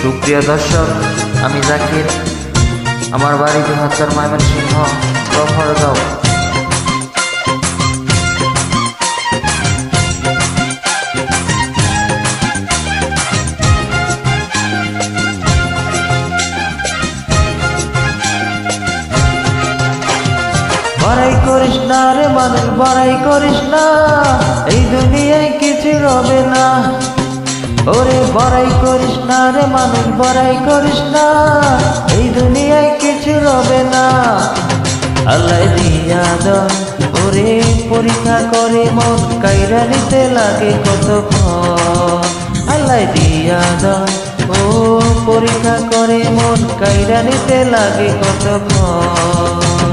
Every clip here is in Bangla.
সুপ্রিয় দর্শক, আমি জাকির। আমার বাড়ি বৃহত্তর ময়মনসিংহ, গফরগাঁও। বড়াই করিস না রে মানুষ, বড়াই করিস না, এই দুনিয়ায় কিছু রবে না। ওরে বড়াই করিস না রে মানুষ, বড়াই করিস না, এই দুনিয়ায় কিছু রবে না। আল্লাহ দিয়া দাও ওরে পরীক্ষা করে মন, কাইরা নিতে লাগে কতক্ষণ। আল্লাহ দিয়া দাও ও পরীক্ষা করে মন, কাইরা নিতে লাগে কতক্ষণ।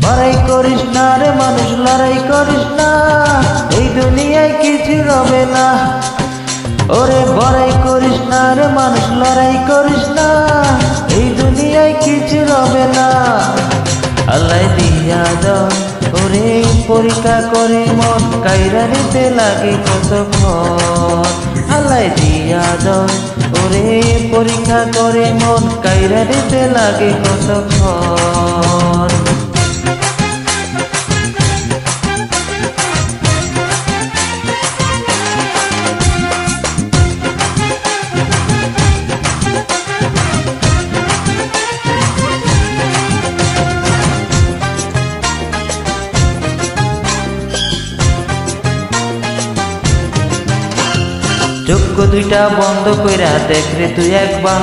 লড়াই করিস না রে মানুষ, লড়াই করিস না, এই দুনিয়ায় কিছু রবে না। ওরে বড়াই করিস না রে মানুষ, লড়াই করিস না, এই দুনিয়ায় কিছু রবে না। আল্লাহ দিয়া দাও ওরে পরীক্ষা করে মন, কাইরা নিতে লাগে কতক্ষণ। আল্লাহ দিয়া দাও ওরে পরীক্ষা করে মন, কাইরা নিতে লাগে কতক্ষণ। চক্ষু দুইটা বন্ধ কইরা দেখ রে তুই একবার,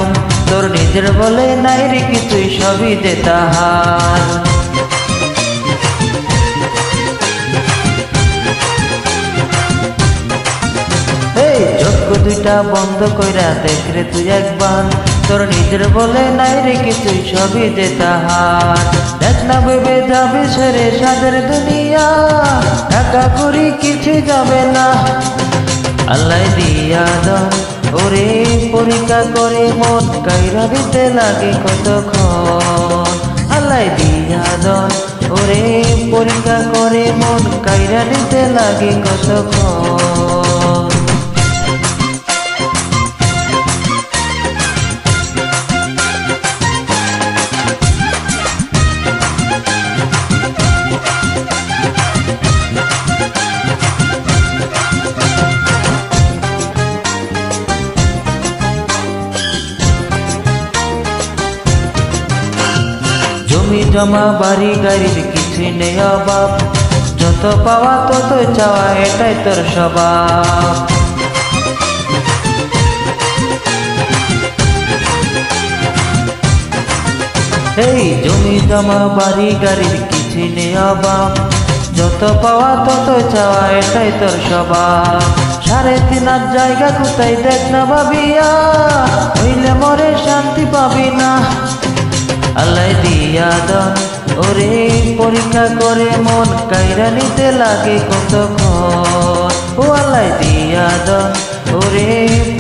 তোর নিজের বলে নাই রে কিছুই, সবই যে তাহার। এই চক্ষু দুইটা বন্ধ কইরা দেখ রে তুই একবার, তোর নিজের বলে নাই রে কিছুই, সবই যে তাহার। দেখ না ভেবে যাবে সেরে সাদের দুনিয়া, টাকা করি কিছু যাবে না। আল্লাহ দিয়া দাও ওরে পরীক্ষা করে মন, কাইরা দিতে লাগে কতক্ষণ। আল্লাহ দিয়া দাও ওরে পরীক্ষা করে মন, কাইরা দিতে লাগে কতক্ষণ। জমি জমা বাড়ি গাড়ির কিছু নেই অভাব, যত পাওয়া তত চাওয়া, এটাই তোর স্বভাব। এই জমি জমা বাড়ি গাড়ির কিছু নেই অভাব, যত পাওয়া তত চাওয়া, এটাই তোর স্বভাব। 3.5 জায়গা কোথায় দেখ না ভাবিয়া, হইলে মরে শান্তি পাবি না। আল্লাহ দিয়া দাও ওরে পরীক্ষা করে মন, কাইরা নিতে লাগে কতক্ষণ। ও আল্লাহ দিয়া দাও ওরে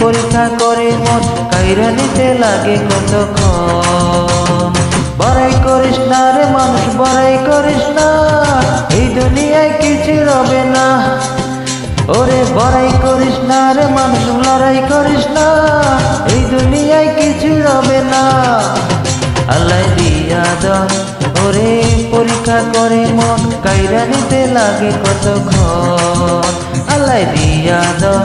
পরীক্ষা করে মন, কাইরা নিতে লাগে কতক্ষণ। বড়াই করিস না রে মানুষ, বড়াই করিস না, এই দুনিয়ায় কিছু রবে না। ওরে বড়াই করিস না রে মানুষ, লড়াই করিস না, এই দুনিয়ায় কিছু রবে না। আল্লাহ দিয়া দাও ওরে পরীক্ষা করে মন, কাইরা নিতে লাগে কতক্ষণ। আল্লাহ দিয়া দাও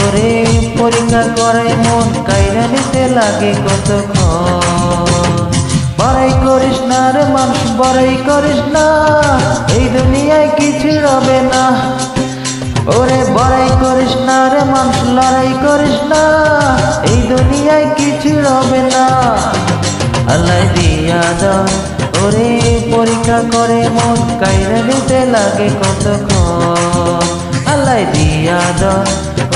ওরে পরীক্ষা করে মন, কাইরা নিতে লাগে কতক্ষণ। বড়াই করিস না রে মানুষ, বড়াই করিস না, এই দুনিয়ায় কিছু রবে না। ওরে বড়াই করিস না রে মানুষ, লড়াই করিস না, এই দুনিয়ায় কিছু রবে না। আল্লাহ দিয়া দাও ওরে পরীক্ষা করে মন, কাইরা নিতে লাগে কতক্ষণ। আল্লাহ দিয়া দাও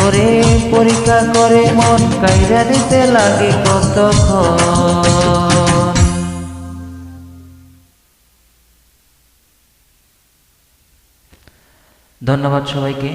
ওরে পরীক্ষা করে মন, কাইরা নিতে লাগে কতক্ষণ। ধন্যবাদ সবাইকে।